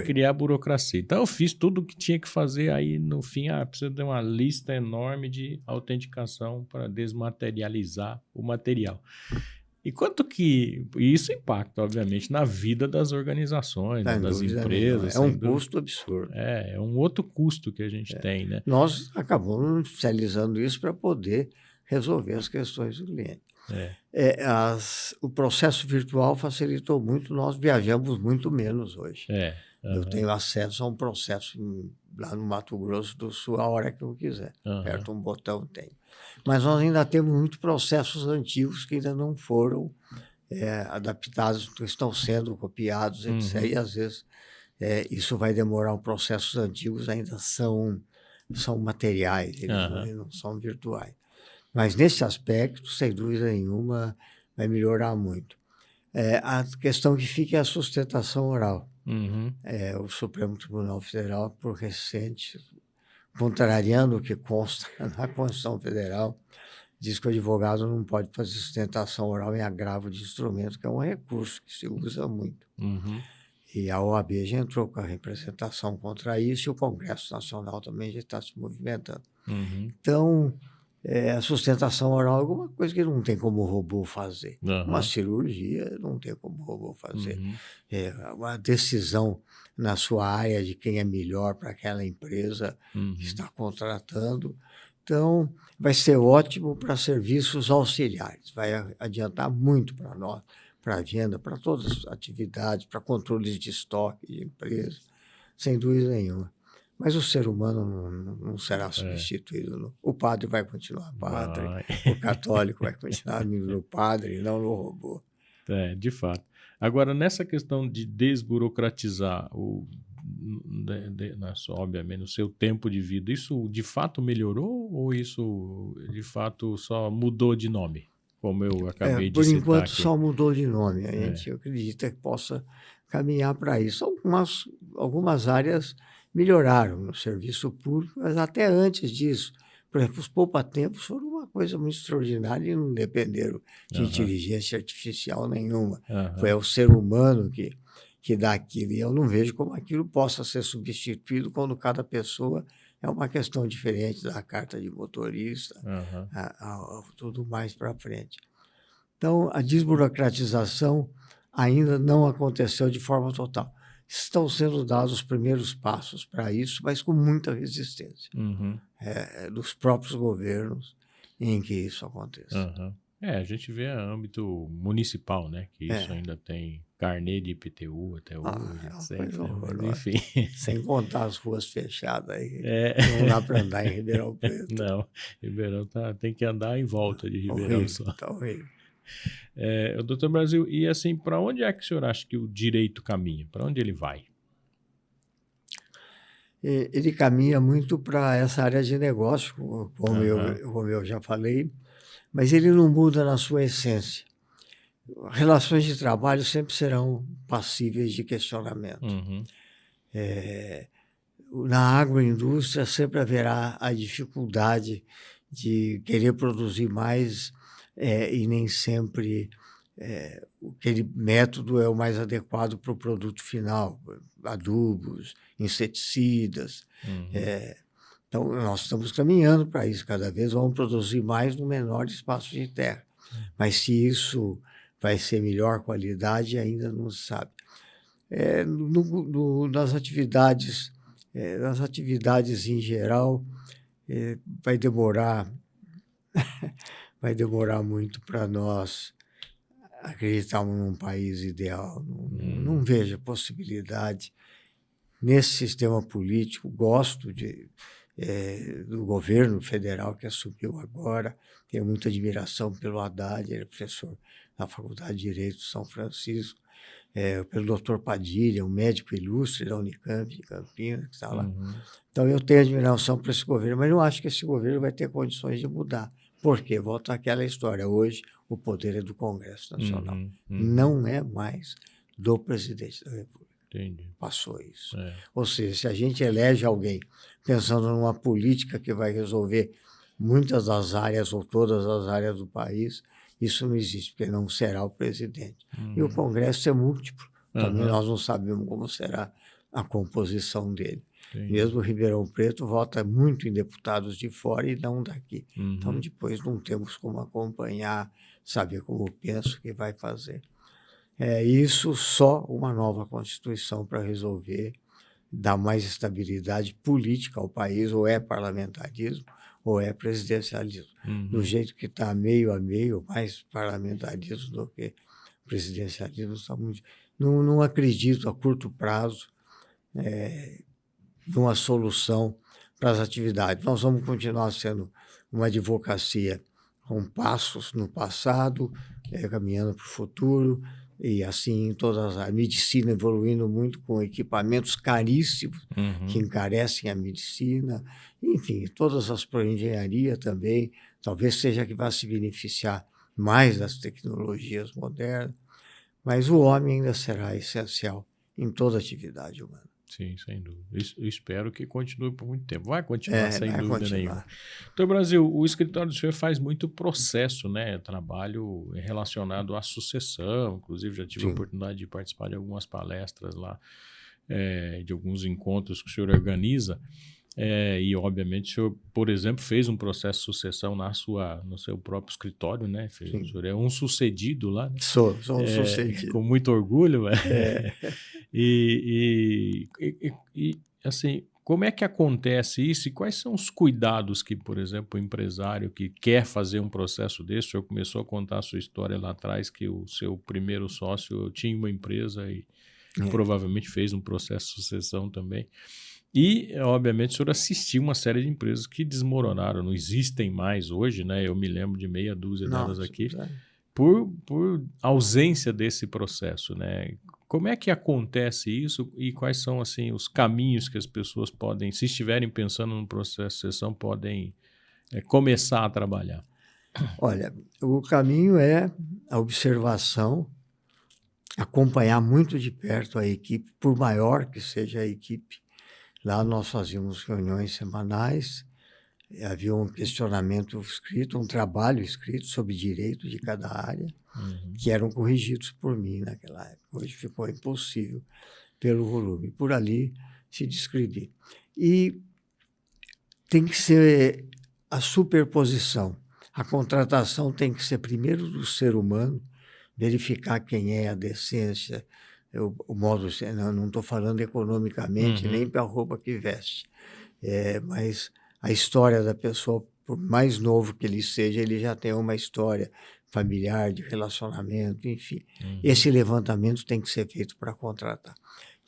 criar burocracia. Então, eu fiz tudo o que tinha que fazer. Aí, no fim, precisa de uma lista enorme de autenticação para desmaterializar o material. E quanto que isso impacta, obviamente, na vida das organizações, das empresas. É um custo absurdo. É um outro custo que a gente tem, né? Nós acabamos especializando isso para poder resolver as questões do cliente. O processo virtual facilitou muito, nós viajamos muito menos hoje. Eu tenho acesso a um processo lá no Mato Grosso do Sul a hora que eu quiser. Aperto um botão, tem. Mas nós ainda temos muitos processos antigos que ainda não foram adaptados, estão sendo copiados, etc. E às vezes isso vai demorar. Os processos antigos ainda são materiais, eles não são virtuais. Mas nesse aspecto, sem dúvida nenhuma, vai melhorar muito. A questão que fica é a sustentação oral. O Supremo Tribunal Federal, por recente, contrariando o que consta na Constituição Federal, diz que o advogado não pode fazer sustentação oral em agravo de instrumento, que é um recurso que se usa muito. E a OAB já entrou com a representação contra isso, e o Congresso Nacional também já está se movimentando. Então, A sustentação oral é alguma coisa que não tem como o robô fazer. Aham. Uma cirurgia não tem como o robô fazer. Uhum. Uma decisão na sua área de quem é melhor para aquela empresa Uhum. que está contratando. Então, vai ser ótimo para serviços auxiliares. Vai adiantar muito para nós, para a venda, para todas as atividades, para controles de estoque de empresa, sem dúvida nenhuma. Mas o ser humano não será substituído. Não. O padre vai continuar padre, Vai. o católico vai continuar no padre, não no robô. De fato. Agora, nessa questão de desburocratizar obviamente, o seu tempo de vida, isso de fato melhorou ou isso de fato só mudou de nome? Como eu acabei de Por citar enquanto, aqui. só mudou de nome. A gente acredita que possa caminhar para isso. Algumas áreas melhoraram no serviço público, mas até antes disso. Por exemplo, os poupa-tempos foram uma coisa muito extraordinária e não dependeram de inteligência artificial nenhuma. Foi o ser humano que dá aquilo. E eu não vejo como aquilo possa ser substituído quando cada pessoa é uma questão diferente da carta de motorista, tudo mais para frente. Então, a desburocratização ainda não aconteceu de forma total. Estão sendo dados os primeiros passos para isso, mas com muita resistência dos próprios governos em que isso aconteça. A gente vê a âmbito municipal, né? Que isso ainda tem carnê de IPTU até hoje, etc. Mas, enfim. Sem contar as ruas fechadas aí. Não dá para andar em Ribeirão Preto. Não, Ribeirão tem que andar em volta de Ribeirão só. Tá horrível. Doutor Brasil, e assim, para onde é que o senhor acha que o direito caminha? Para onde ele vai? Ele caminha muito para essa área de negócio, como eu já falei, mas ele não muda na sua essência. Relações de trabalho sempre serão passíveis de questionamento. Na agroindústria sempre haverá a dificuldade de querer produzir mais e nem sempre aquele método é o mais adequado para o produto final, adubos, inseticidas. Então, nós estamos caminhando para isso. Cada vez vamos produzir mais no menor espaço de terra. Mas se isso vai ser melhor qualidade, ainda não se sabe. Nas atividades em geral, vai demorar muito para nós acreditarmos num país ideal. Não vejo possibilidade. Nesse sistema político, gosto do governo federal que assumiu agora, tenho muita admiração pelo Haddad, ele é professor na Faculdade de Direito de São Francisco, pelo doutor Padilha, um médico ilustre da Unicamp, de Campinas, que está lá. Então, eu tenho admiração por esse governo, mas não acho que esse governo vai ter condições de mudar. Por quê? Volta àquela história. Hoje, o poder é do Congresso Nacional. Não é mais do presidente da República. Entendi. Passou isso. Ou seja, se a gente elege alguém pensando numa política que vai resolver muitas das áreas ou todas as áreas do país, isso não existe, porque não será o presidente. E o Congresso é múltiplo. Também nós não sabemos como será a composição dele. Entendi. Mesmo Ribeirão Preto vota muito em deputados de fora e não daqui. Então, depois não temos como acompanhar, saber como pensa, o que vai fazer. Isso só uma nova Constituição para resolver, dar mais estabilidade política ao país, ou é parlamentarismo, ou é presidencialismo. Do jeito que está meio a meio, mais parlamentarismo do que presidencialismo, está muito... Não acredito a curto prazo numa solução para as atividades. Nós vamos continuar sendo uma advocacia com passos no passado, caminhando para o futuro, e assim em todas as medicina evoluindo muito com equipamentos caríssimos que encarecem a medicina, enfim, todas as engenharia também, talvez seja que vá se beneficiar mais das tecnologias modernas, mas o homem ainda será essencial em toda atividade humana. Sim, sem dúvida. Eu espero que continue por muito tempo. Vai continuar, sem vai dúvida continuar. nenhuma. Então, Brasil, o escritório do senhor faz muito processo, né? Trabalho relacionado à sucessão. Inclusive, já tive a oportunidade de participar de algumas palestras lá, de alguns encontros que o senhor organiza. E, obviamente, o senhor, por exemplo, fez um processo de sucessão no seu próprio escritório, né? O senhor é um sucedido lá, né? Sou um sucedido. Com muito orgulho. É. Assim, como é que acontece isso e quais são os cuidados que, por exemplo, o empresário que quer fazer um processo desse, o senhor começou a contar a sua história lá atrás, que o seu primeiro sócio tinha uma empresa e provavelmente fez um processo de sucessão também. E, obviamente, o senhor assistiu uma série de empresas que desmoronaram, não existem mais hoje, né? Eu me lembro de meia dúzia delas aqui, por ausência desse processo, né? Como é que acontece isso e quais são, assim, os caminhos que as pessoas podem, se estiverem pensando no processo de sucessão, podem começar a trabalhar? Olha, o caminho é a observação, acompanhar muito de perto a equipe, por maior que seja a equipe. Lá nós fazíamos reuniões semanais, havia um questionamento escrito, um trabalho escrito sobre direito de cada área, que eram corrigidos por mim naquela época. Hoje ficou impossível pelo volume. Por ali se descrevia. E tem que ser a superposição. A contratação tem que ser primeiro do ser humano, verificar quem é a decência, o modo... Não estou falando economicamente, nem para a roupa que veste, mas a história da pessoa, por mais novo que ele seja, ele já tem uma história familiar, de relacionamento, enfim. Esse levantamento tem que ser feito para contratar.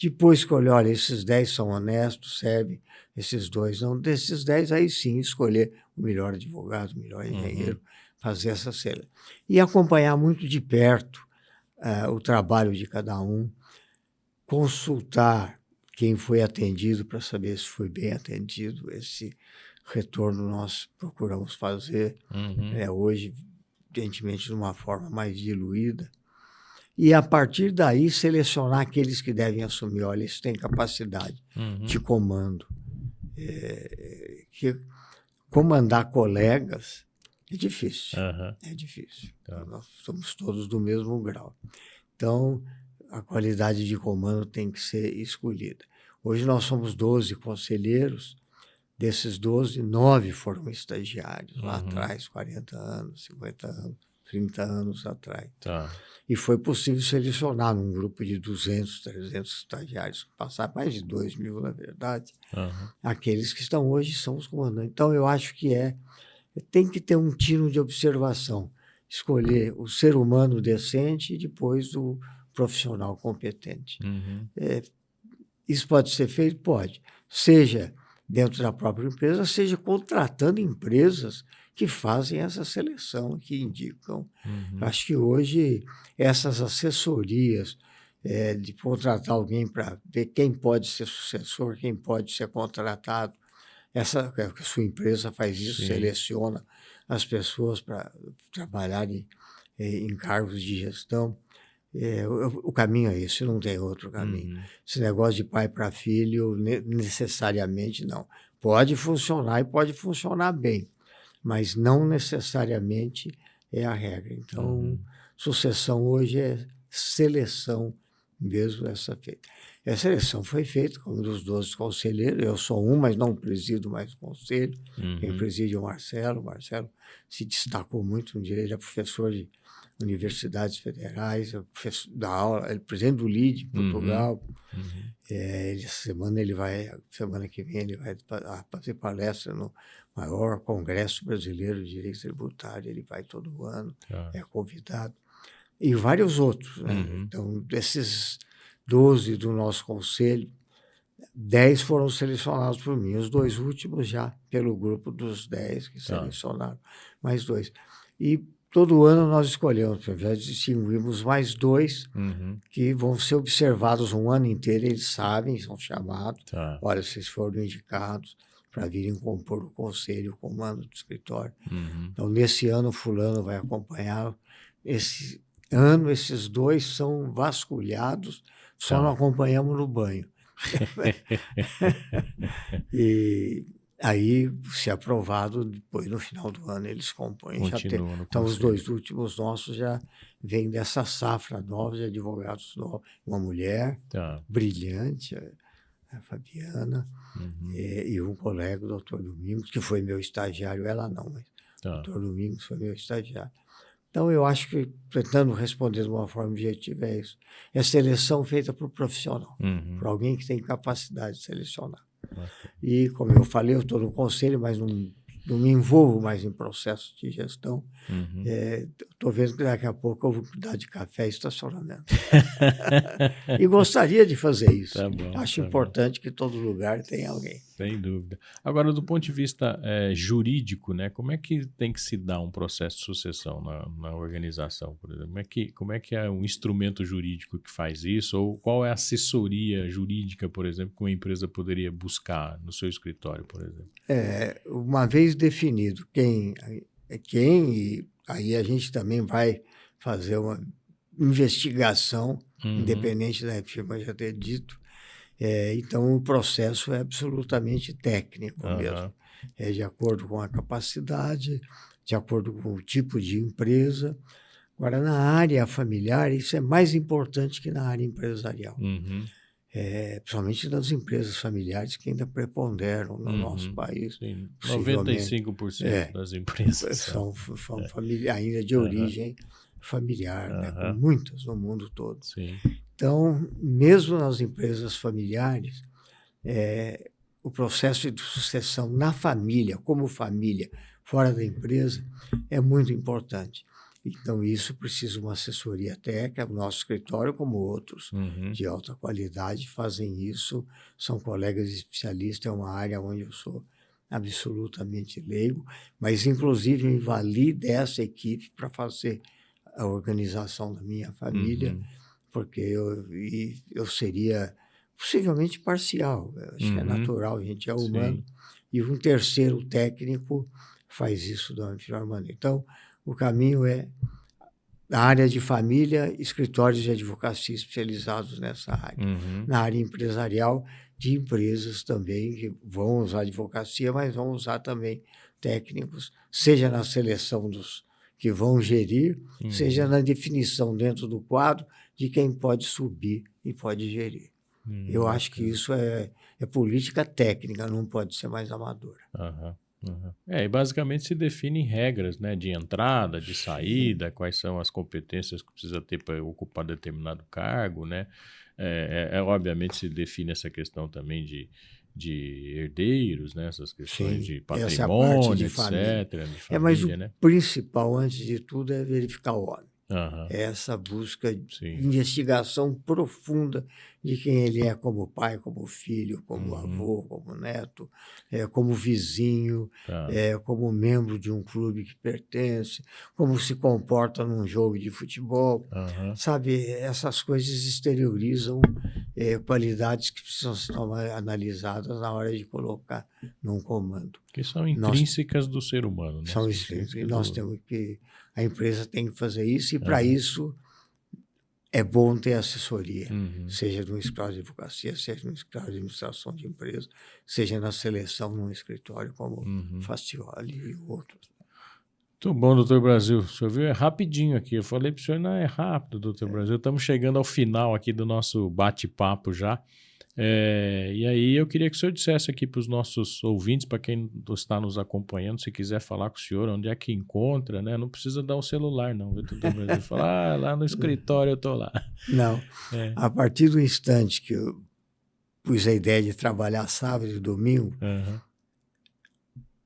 Depois que olha, esses 10 são honestos, servem, esses 2 não. Desses 10, aí sim, escolher o melhor advogado, o melhor engenheiro, fazer essa seleção. E acompanhar muito de perto o trabalho de cada um, consultar quem foi atendido para saber se foi bem atendido. Esse retorno nós procuramos fazer hoje, evidentemente, de uma forma mais diluída. E, a partir daí, selecionar aqueles que devem assumir. Olha, isso tem capacidade de comando. Que comandar colegas é difícil. É difícil. Nós somos todos do mesmo grau. Então, a qualidade de comando tem que ser escolhida. Hoje nós somos 12 conselheiros. Desses 12, 9 foram estagiários lá atrás, 40 anos, 50 anos, 30 anos atrás. E foi possível selecionar num grupo de 200, 300 estagiários, passar mais de 2.000, na verdade, aqueles que estão hoje são os comandantes. Então, eu acho que tem que ter um tino de observação, escolher o ser humano decente e depois o profissional competente. Isso pode ser feito? Pode. Seja dentro da própria empresa, seja contratando empresas que fazem essa seleção, que indicam. Acho que hoje essas assessorias de contratar alguém para ver quem pode ser sucessor, quem pode ser contratado, a sua empresa faz isso, seleciona as pessoas para trabalharem em cargos de gestão. O caminho é esse, não tem outro caminho. Esse negócio de pai para filho, necessariamente não. Pode funcionar e pode funcionar bem, mas não necessariamente é a regra. Então, sucessão hoje é seleção mesmo essa feita. A seleção foi feita com um dos 12 conselheiros. Eu sou um, mas não presido mais o conselho. Quem preside é o Marcelo. O Marcelo se destacou muito no direito, ele é professor de universidades federais, da aula, ele é presidente do LIDE, em Portugal. Semana que vem, ele vai fazer palestra no maior congresso brasileiro de direito tributário. Ele vai todo ano, é convidado. E vários outros. Então, desses 12 do nosso conselho, 10 foram selecionados por mim. Os 2 últimos já pelo grupo dos 10 que selecionaram, mais 2. E todo ano nós escolhemos, já distinguimos mais 2 que vão ser observados um ano inteiro, eles sabem, são chamados. Olha, vocês foram indicados para virem compor o conselho, o comando do escritório. Então, nesse ano, fulano vai acompanhar. Esse ano, esses 2 são vasculhados, só não acompanhamos no banho. E aí, se aprovado, depois no final do ano eles compõem. Então, os 2 últimos nossos já vêm dessa safra nova de advogados novos. Uma mulher brilhante, a Fabiana, e um colega, o doutor Domingos, que foi meu estagiário, ela não, mas o doutor Domingos foi meu estagiário. Então, eu acho que, tentando responder de uma forma objetiva, é isso. É seleção feita por profissional, por alguém que tem capacidade de selecionar. E, como eu falei, eu estou no conselho, mas não me envolvo mais em processos de gestão. Estou vendo que daqui a pouco eu vou cuidar de café e estacionamento. E gostaria de fazer isso. Tá bom, Acho importante que todo lugar tenha alguém. Sem dúvida. Agora, do ponto de vista jurídico, né, como é que tem que se dar um processo de sucessão na organização, por exemplo? Como é que é um instrumento jurídico que faz isso? Ou qual é a assessoria jurídica, por exemplo, que uma empresa poderia buscar no seu escritório, por exemplo? Uma vez definido quem é quem, e aí a gente também vai fazer uma investigação, independente da firma já ter dito. Então, o processo é absolutamente técnico mesmo. É de acordo com a capacidade, de acordo com o tipo de empresa. Agora, na área familiar, isso é mais importante que na área empresarial. Principalmente nas empresas familiares que ainda preponderam no nosso país. Sim, 95% das empresas são ainda de origem familiar, né? Com muitas no mundo todo. Sim. Então, mesmo nas empresas familiares, o processo de sucessão na família, como família, fora da empresa, é muito importante. Então, isso precisa de uma assessoria técnica. O nosso escritório, como outros de alta qualidade, fazem isso. São colegas especialistas, é uma área onde eu sou absolutamente leigo, mas, inclusive, eu invalidei essa equipe para fazer a organização da minha família, porque eu seria possivelmente parcial. Eu acho que é natural, a gente é humano. Sim. E um terceiro técnico faz isso da melhor maneira. Então, o caminho é na área de família, escritórios de advocacia especializados nessa área. Na área empresarial, de empresas também que vão usar advocacia, mas vão usar também técnicos, seja na seleção dos que vão gerir, seja na definição dentro do quadro de quem pode subir e pode gerir. Eu acho que isso é política técnica, não pode ser mais amadora. E basicamente se definem regras, né, de entrada, de saída, quais são as competências que precisa ter para ocupar determinado cargo, né? Obviamente se define essa questão também de herdeiros, né? Essas questões de patrimônio, etc. De família, mas o né? principal, antes de tudo, é verificar o homem. Essa busca de investigação profunda de quem ele é como pai, como filho, como avô, como neto, como vizinho, como membro de um clube que pertence, como se comporta num jogo de futebol. Sabe, essas coisas exteriorizam qualidades que precisam ser analisadas na hora de colocar num comando. Que são intrínsecas do ser humano. Né? São intrínsecas. Nós temos que... A empresa tem que fazer isso e, para isso, é bom ter assessoria, seja no escritório de advocacia, seja no escritório de administração de empresa, seja na seleção num escritório como Facioli e outros. Muito bom, doutor Brasil. O senhor viu? É rapidinho aqui. Eu falei para o senhor, não, é rápido, doutor Brasil. Estamos chegando ao final aqui do nosso bate-papo já. E aí eu queria que o senhor dissesse aqui para os nossos ouvintes, para quem está nos acompanhando, se quiser falar com o senhor, onde é que encontra, né? Não precisa dar o celular, não. Doutor Brasil fala, lá no escritório eu estou lá. Não. A partir do instante que eu pus a ideia de trabalhar sábado e domingo,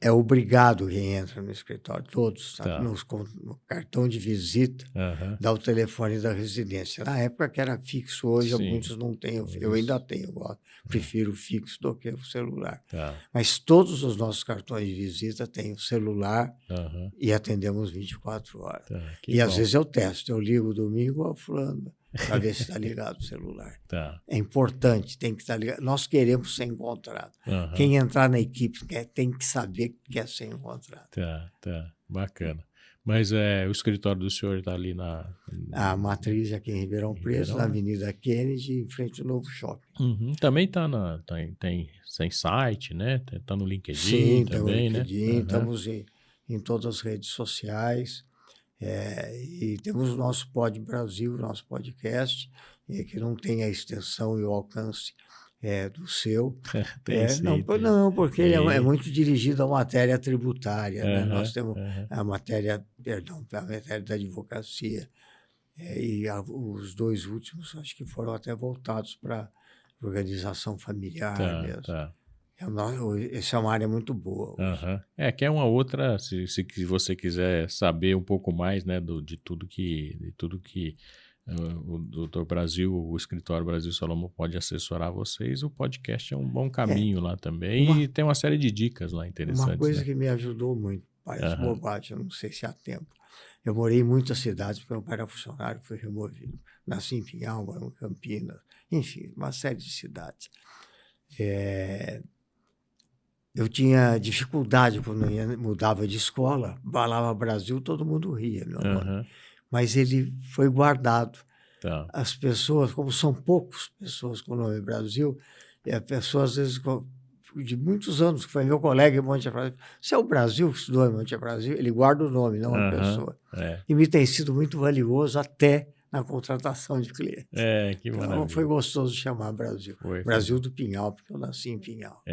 é obrigado quem entra no escritório, todos, sabe? No cartão de visita, dá o telefone da residência. Na época que era fixo, hoje muitos não têm. Eu ainda tenho, prefiro fixo do que o celular. Mas todos os nossos cartões de visita têm o celular e atendemos 24 horas. Às vezes eu testo, eu ligo domingo ao fulano, para ver se está ligado o celular. É importante, tem que estar ligado. Nós queremos ser encontrados. Quem entrar na equipe tem que saber que quer ser encontrado. Bacana. Mas o escritório do senhor está ali A matriz aqui em Ribeirão Preto, na Avenida Kennedy, em frente ao Novo Shopping. Também tem site, né? Está no LinkedIn. Sim, também, no LinkedIn, né? Estamos em todas as redes sociais. E temos o nosso Pod Brasil, nosso podcast, que não tem a extensão e o alcance do seu. Tem sim, Não, tem. não, porque ele é Tem. muito dirigido à matéria tributária, né? Aham, Nós temos aham. a matéria da advocacia. Os dois últimos, acho que foram até voltados para organização familiar Tá, mesmo. tá. Essa é uma área muito boa hoje. Aham. Que é uma outra, se você quiser saber um pouco mais, né, de tudo que o Doutor Brasil, o Escritório Brasil Salomão pode assessorar vocês, o podcast é um bom caminho lá também, e tem uma série de dicas lá Uma interessantes, coisa né? que me ajudou muito, parece Aham. bobagem, eu não sei se há tempo. Eu morei em muitas cidades, porque meu pai era funcionário, foi removido. Nasci em Pinhal, moro em Campinas, enfim, uma série de cidades. Eu tinha dificuldade quando mudava de escola, falava Brasil, todo mundo ria, meu nome. Aham. Mas ele foi guardado. Tá. As pessoas, como são poucas pessoas com o nome Brasil, e a pessoa, às vezes, de muitos anos, que foi meu colega em Monte Brasil, se é o Brasil que estudou em Monte Brasil, ele guarda o nome, não a pessoa. E me tem sido muito valioso até na contratação de clientes. Que Então, maravilha. foi gostoso chamar Brasil. Brasil do Pinhal, porque eu nasci em Pinhal.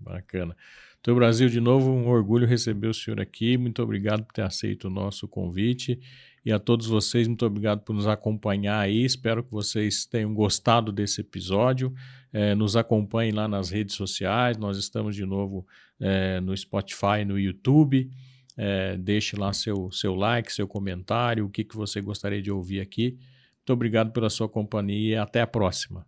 Bacana. Doutor Brasil, de novo, um orgulho receber o senhor aqui. Muito obrigado por ter aceito o nosso convite. E a todos vocês, muito obrigado por nos acompanhar aí. Espero que vocês tenham gostado desse episódio. Nos acompanhem lá nas redes sociais. Nós estamos de novo no Spotify, no YouTube. Deixe lá seu like, seu comentário, o que você gostaria de ouvir aqui. Muito obrigado pela sua companhia e até a próxima.